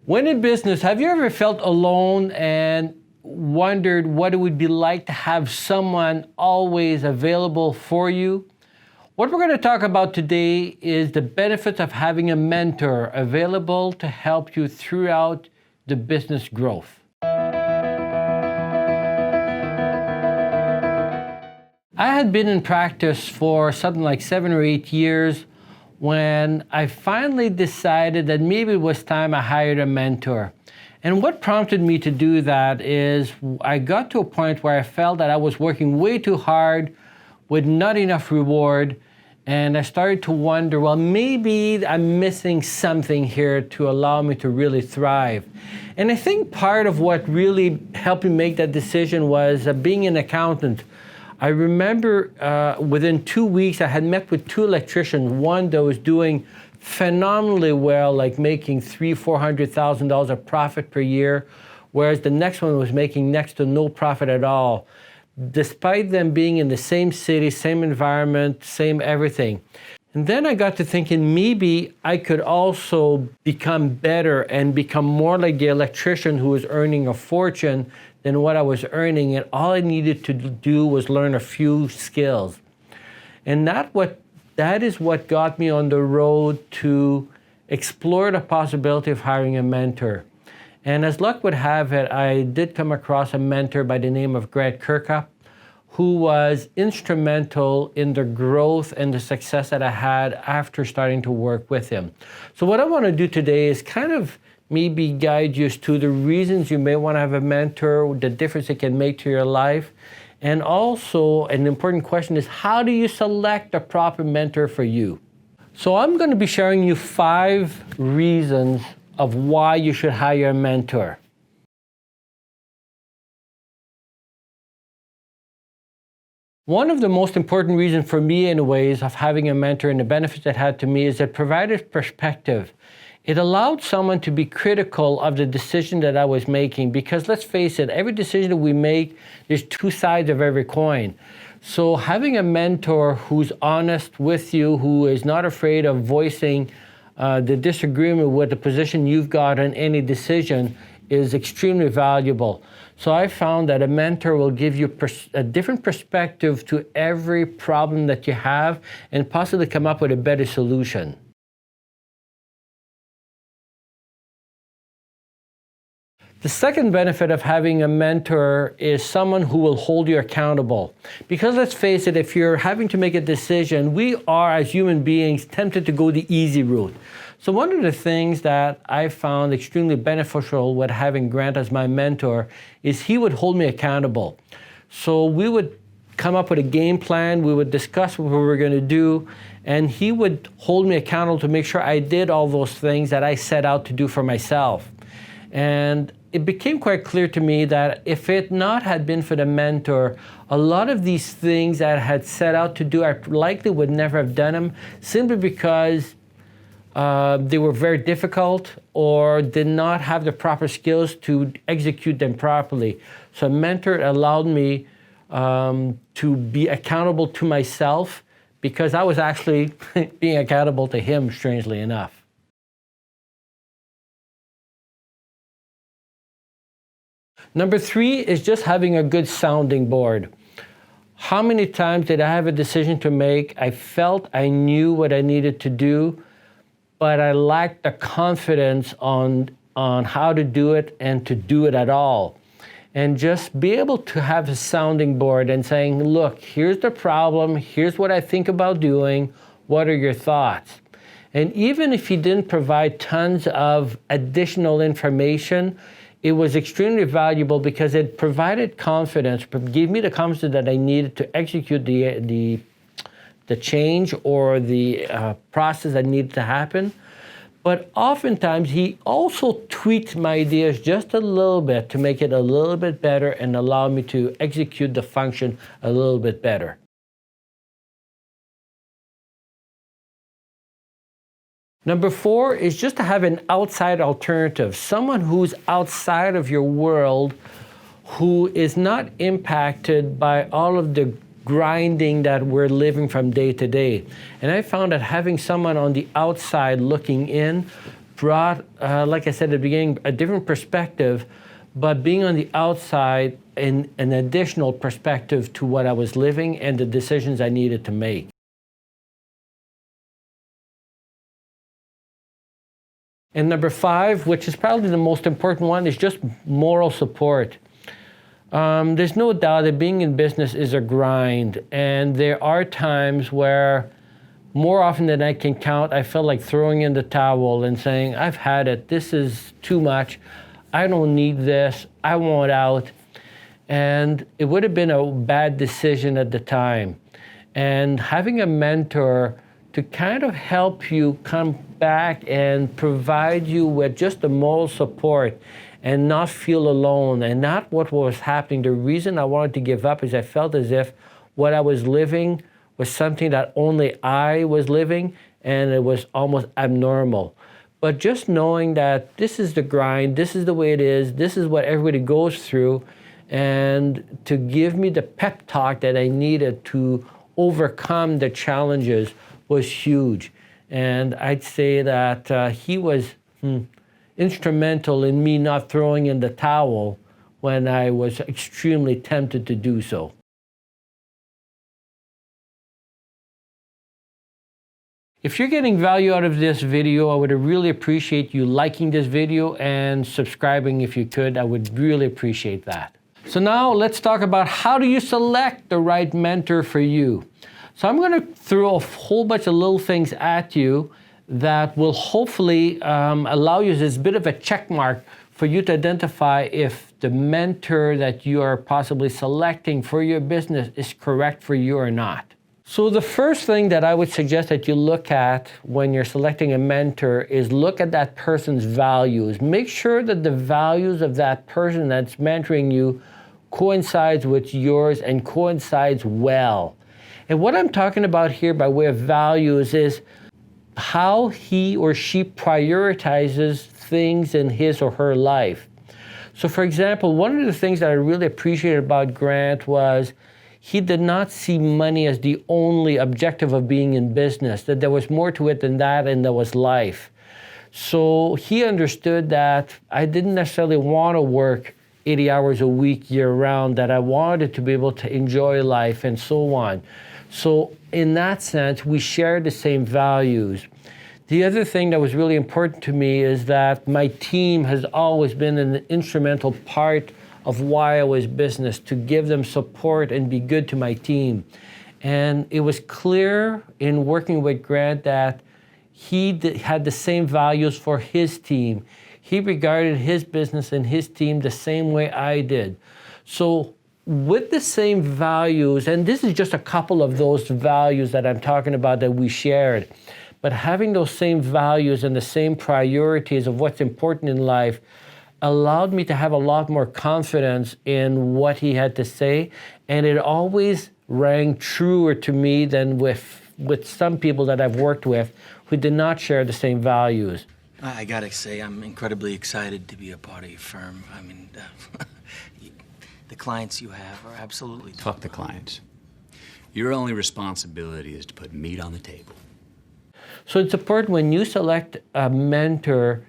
When in business, have you ever felt alone and wondered what it would be like to have someone always available for you? What we're going to talk about today is the benefits of having a mentor available to help you throughout the business growth. I had been in practice for something like 7 or 8 years when I finally decided that maybe it was time I hired a mentor. And what prompted me to do that is I got to a point where I felt that I was working way too hard with not enough reward, and I started to wonder, well, maybe I'm missing something here to allow me to really thrive. And I think part of what really helped me make that decision was being an accountant. I remember within 2 weeks, I had met with 2 electricians, one that was doing phenomenally well, like making $300,000–400,000 of profit per year, whereas the next one was making next to no profit at all, despite them being in the same city, same environment, same everything. And then I got to thinking maybe I could also become better and become more like the electrician who was earning a fortune than what I was earning, and all I needed to do was learn a few skills. And that is what got me on the road to explore the possibility of hiring a mentor. And as luck would have it, I did come across a mentor by the name of Greg Kirkup, who was instrumental in the growth and the success that I had after starting to work with him. So what I want to do today is kind of maybe guide you to the reasons you may want to have a mentor, the difference it can make to your life. And also, an important question is, how do you select a proper mentor for you? So I'm going to be sharing you 5 reasons of why you should hire a mentor. One of the most important reasons for me, anyways, of having a mentor and the benefits it had to me is it provided perspective. It allowed someone to be critical of the decision that I was making, because let's face it, every decision that we make, there's 2 sides of every coin. So having a mentor who's honest with you, who is not afraid of voicing the disagreement with the position you've got on any decision is extremely valuable. So I found that a mentor will give you a different perspective to every problem that you have and possibly come up with a better solution. The second benefit of having a mentor is someone who will hold you accountable. Because let's face it, if you're having to make a decision, we are, as human beings, tempted to go the easy route. So one of the things that I found extremely beneficial with having Grant as my mentor is he would hold me accountable. So we would come up with a game plan, we would discuss what we were going to do, and he would hold me accountable to make sure I did all those things that I set out to do for myself. And it became quite clear to me that if it not had been for the mentor, a lot of these things that I had set out to do, I likely would never have done them, simply because they were very difficult or did not have the proper skills to execute them properly. So a mentor allowed me to be accountable to myself, because I was actually being accountable to him, strangely enough. Number 3 is just having a good sounding board. How many times did I have a decision to make? I felt I knew what I needed to do, but I lacked the confidence on how to do it and to do it at all. And just be able to have a sounding board and saying, look, here's the problem, here's what I think about doing, what are your thoughts? And even if he didn't provide tons of additional information, it was extremely valuable because it provided confidence, gave me the confidence that I needed to execute the change or the process that needed to happen. But oftentimes, he also tweaked my ideas just a little bit to make it a little bit better and allow me to execute the function a little bit better. Number 4 is just to have an outside alternative, someone who's outside of your world, who is not impacted by all of the grinding that we're living from day to day. And I found that having someone on the outside looking in brought, like I said at the beginning, a different perspective, but being on the outside, in an additional perspective to what I was living and the decisions I needed to make. And number 5, which is probably the most important one, is just moral support. There's no doubt that being in business is a grind, and there are times where, more often than I can count, I felt like throwing in the towel and saying, I've had it, this is too much, I don't need this, I want out. And it would have been a bad decision at the time. And having a mentor to kind of help you come back and provide you with just the moral support and not feel alone and not what was happening. The reason I wanted to give up is I felt as if what I was living was something that only I was living, and it was almost abnormal. But just knowing that this is the grind, this is the way it is, this is what everybody goes through, and to give me the pep talk that I needed to overcome the challenges was huge. And I'd say that he was instrumental in me not throwing in the towel when I was extremely tempted to do so. If you're getting value out of this video, I would really appreciate you liking this video and subscribing if you could. I would really appreciate that. So now let's talk about how do you select the right mentor for you. So I'm going to throw a whole bunch of little things at you that will hopefully allow you as a bit of a check mark for you to identify if the mentor that you are possibly selecting for your business is correct for you or not. So the first thing that I would suggest that you look at when you're selecting a mentor is look at that person's values. Make sure that the values of that person that's mentoring you coincides with yours and coincides well. And what I'm talking about here by way of values is how he or she prioritizes things in his or her life. So for example, one of the things that I really appreciated about Grant was he did not see money as the only objective of being in business, that there was more to it than that, and there was life. So he understood that I didn't necessarily want to work 80 hours a week year-round, that I wanted to be able to enjoy life and so on. So in that sense, we shared the same values. The other thing that was really important to me is that my team has always been an instrumental part of why I was business, to give them support and be good to my team. And it was clear in working with Grant that he had the same values for his team. He regarded his business and his team the same way I did. So with the same values, and this is just a couple of those values that I'm talking about that we shared, but having those same values and the same priorities of what's important in life allowed me to have a lot more confidence in what he had to say, and it always rang truer to me than with some people that I've worked with who did not share the same values. I gotta say, I'm incredibly excited to be a part of your firm. I mean, the clients you have are absolutely Fuck the clients. Your only responsibility is to put meat on the table. So it's important when you select a mentor,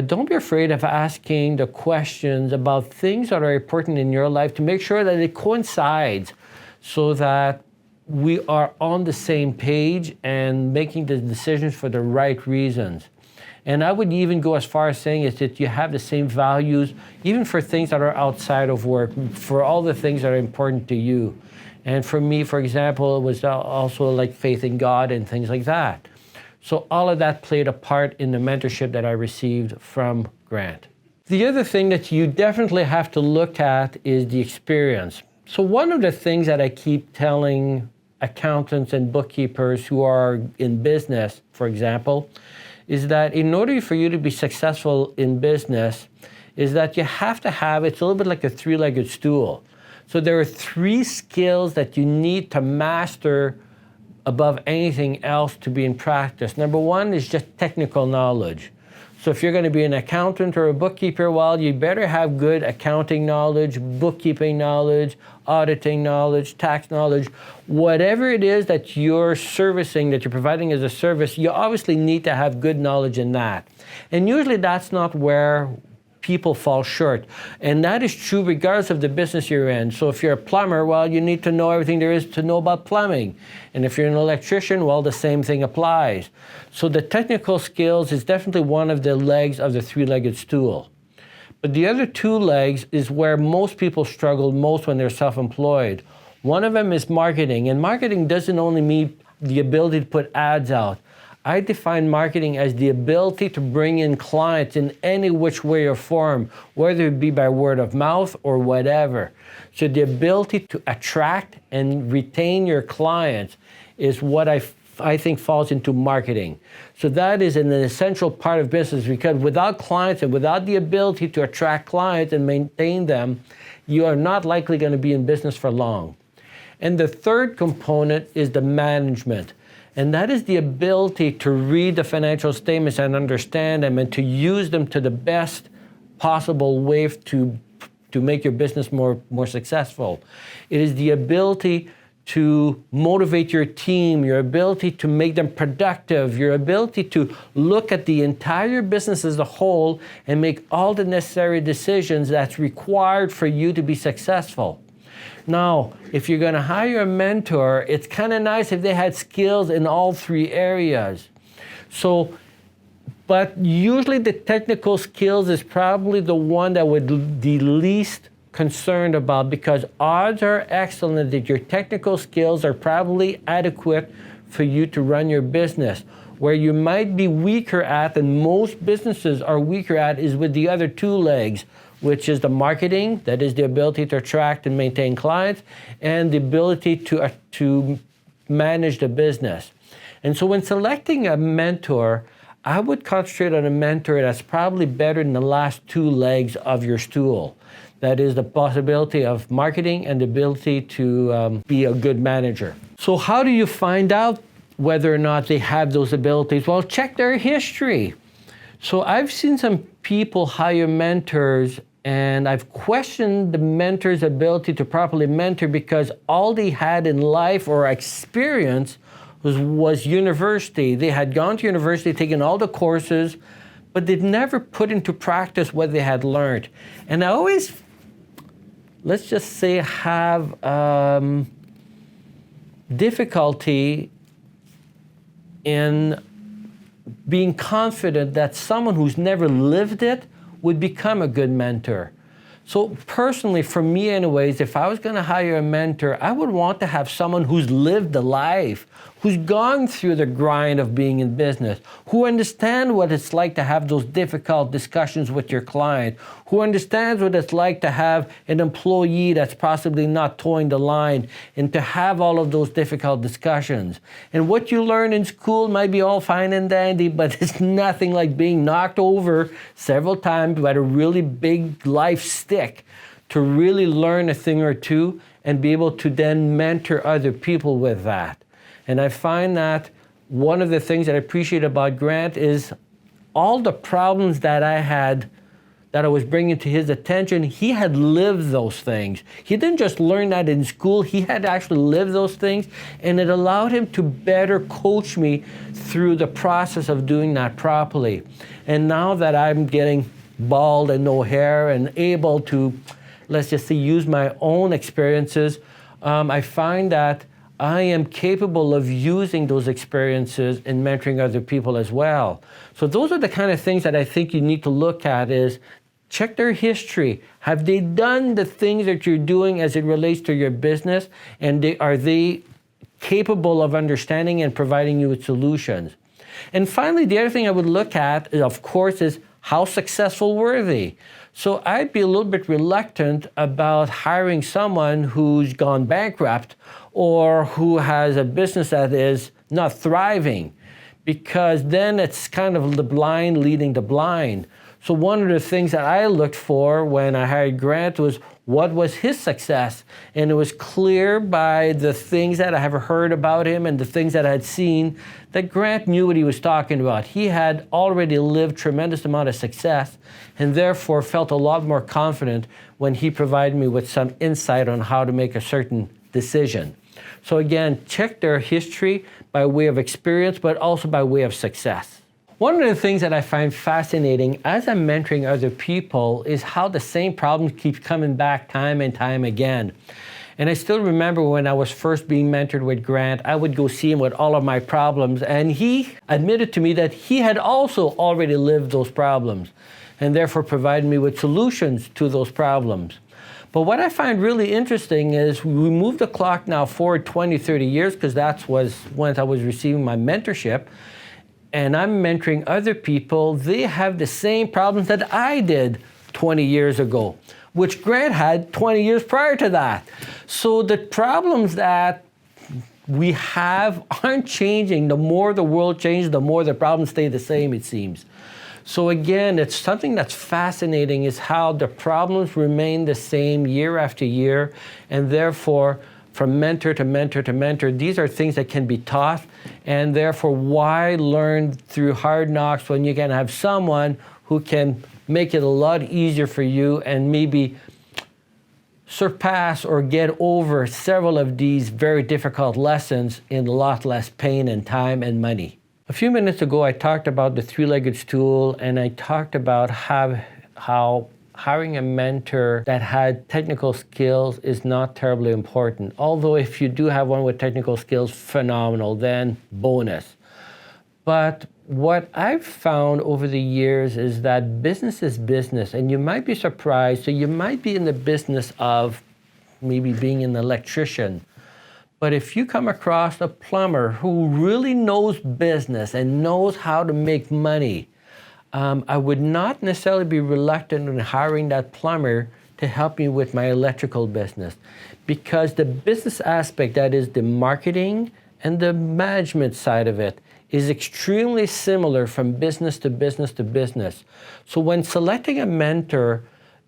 don't be afraid of asking the questions about things that are important in your life to make sure that it coincides so that we are on the same page and making the decisions for the right reasons. And I would even go as far as saying is that you have the same values, even for things that are outside of work, for all the things that are important to you. And for me, for example, it was also like faith in God and things like that. So all of that played a part in the mentorship that I received from Grant. The other thing that you definitely have to look at is the experience. So one of the things that I keep telling accountants and bookkeepers who are in business, for example, is that in order for you to be successful in business, is that you have to have, it's a little bit like a three-legged stool. So there are 3 skills that you need to master above anything else to be in practice. Number 1 is just technical knowledge. So if you're going to be an accountant or a bookkeeper, well, you better have good accounting knowledge, bookkeeping knowledge, auditing knowledge, tax knowledge. Whatever it is that you're servicing, that you're providing as a service, you obviously need to have good knowledge in that. And usually that's not where people fall short. And that is true regardless of the business you're in. So if you're a plumber, well, you need to know everything there is to know about plumbing. And if you're an electrician, well, the same thing applies. So the technical skills is definitely one of the legs of the three-legged stool. But the other two legs is where most people struggle most when they're self-employed. One of them is marketing. And marketing doesn't only mean the ability to put ads out. I define marketing as the ability to bring in clients in any which way or form, whether it be by word of mouth or whatever. So the ability to attract and retain your clients is what I think falls into marketing. So that is an essential part of business, because without clients and without the ability to attract clients and maintain them, you are not likely going to be in business for long. And the third component is the management. And that is the ability to read the financial statements and understand them and to use them to the best possible way to make your business more successful. It is the ability to motivate your team, your ability to make them productive, your ability to look at the entire business as a whole and make all the necessary decisions that's required for you to be successful. Now, if you're going to hire a mentor, it's kind of nice if they had skills in all three areas. So, but usually the technical skills is probably the one that would be least concerned about, because odds are excellent that your technical skills are probably adequate for you to run your business. Where you might be weaker at, and most businesses are weaker at, is with the other two legs, which is the marketing, that is the ability to attract and maintain clients, and the ability to manage the business. And so when selecting a mentor, I would concentrate on a mentor that's probably better than the last two legs of your stool. That is the possibility of marketing and the ability to be a good manager. So how do you find out whether or not they have those abilities? Well, check their history. So I've seen some people hire mentors, and I've questioned the mentor's ability to properly mentor because all they had in life or experience was university. They had gone to university, taken all the courses, but they'd never put into practice what they had learned. And I always, let's just say, have difficulty in being confident that someone who's never lived it would become a good mentor. So personally, for me anyways, if I was going to hire a mentor, I would want to have someone who's lived the life, who's gone through the grind of being in business, who understands what it's like to have those difficult discussions with your client, who understands what it's like to have an employee that's possibly not towing the line, and to have all of those difficult discussions. And what you learn in school might be all fine and dandy, but it's nothing like being knocked over several times by a really big life stick to really learn a thing or two and be able to then mentor other people with that. And I find that one of the things that I appreciate about Grant is all the problems that I had, that I was bringing to his attention, he had lived those things. He didn't just learn that in school, he had actually lived those things, and it allowed him to better coach me through the process of doing that properly. And now that I'm getting bald and no hair and able to, let's just say, use my own experiences, I find that I am capable of using those experiences in mentoring other people as well. So those are the kind of things that I think you need to look at is check their history. Have they done the things that you're doing as it relates to your business? And are they capable of understanding and providing you with solutions? And finally, the other thing I would look at, of course, is how successful were they? So I'd be a little bit reluctant about hiring someone who's gone bankrupt or who has a business that is not thriving, because then it's kind of the blind leading the blind. So one of the things that I looked for when I hired Grant was, what was his success. And it was clear by the things that I have heard about him and the things that I had seen that Grant knew what he was talking about. He had already lived tremendous amount of success and therefore felt a lot more confident when he provided me with some insight on how to make a certain decision. So again, check their history by way of experience, but also by way of success. One of the things that I find fascinating as I'm mentoring other people is how the same problem keeps coming back time and time again. And I still remember when I was first being mentored with Grant, I would go see him with all of my problems, and he admitted to me that he had also already lived those problems and therefore provided me with solutions to those problems. But what I find really interesting is we moved the clock now forward 20, 30 years, because that was when I was receiving my mentorship, and I'm mentoring other people. They have the same problems that I did 20 years ago, which Grant had 20 years prior to that. So the problems that we have aren't changing. The more the world changes, the more the problems stay the same, it seems. So again, it's something that's fascinating is how the problems remain the same year after year, and therefore, from mentor to mentor to mentor, these are things that can be taught, and therefore, why learn through hard knocks when you can have someone who can make it a lot easier for you and maybe surpass or get over several of these very difficult lessons in a lot less pain and time and money. A few minutes ago, I talked about the three-legged stool, and I talked about how hiring a mentor that had technical skills is not terribly important. Although if you do have one with technical skills, phenomenal, then bonus. But what I've found over the years is that business is business, and you might be surprised. So you might be in the business of maybe being an electrician. But if you come across a plumber who really knows business and knows how to make money, I would not necessarily be reluctant in hiring that plumber to help me with my electrical business, because the business aspect, that is the marketing and the management side of it, is extremely similar from business to business to business. So when selecting a mentor,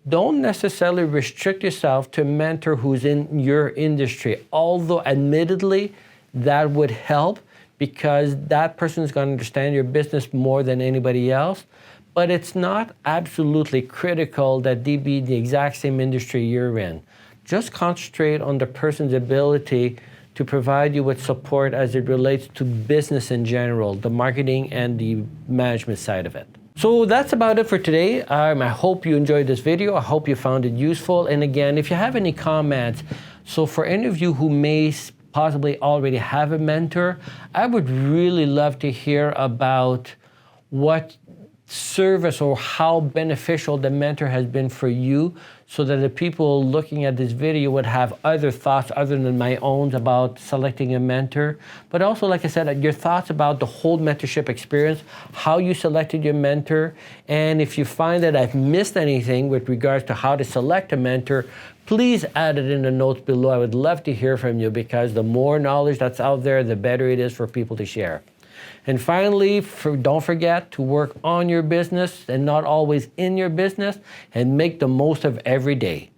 don't necessarily restrict yourself to a mentor who's in your industry, although admittedly that would help because that person is going to understand your business more than anybody else. But it's not absolutely critical that they be the exact same industry you're in. Just concentrate on the person's ability to provide you with support as it relates to business in general, the marketing and the management side of it. So that's about it for today. I hope you enjoyed this video. I hope you found it useful. And again, if you have any comments, so for any of you who may possibly already have a mentor, I would really love to hear about what service or how beneficial the mentor has been for you, so that the people looking at this video would have other thoughts other than my own about selecting a mentor. But also, like I said, your thoughts about the whole mentorship experience, how you selected your mentor, and if you find that I've missed anything with regards to how to select a mentor, please add it in the notes below. I would love to hear from you, because the more knowledge that's out there, the better it is for people to share. And finally, don't forget to work on your business and not always in your business, and make the most of every day.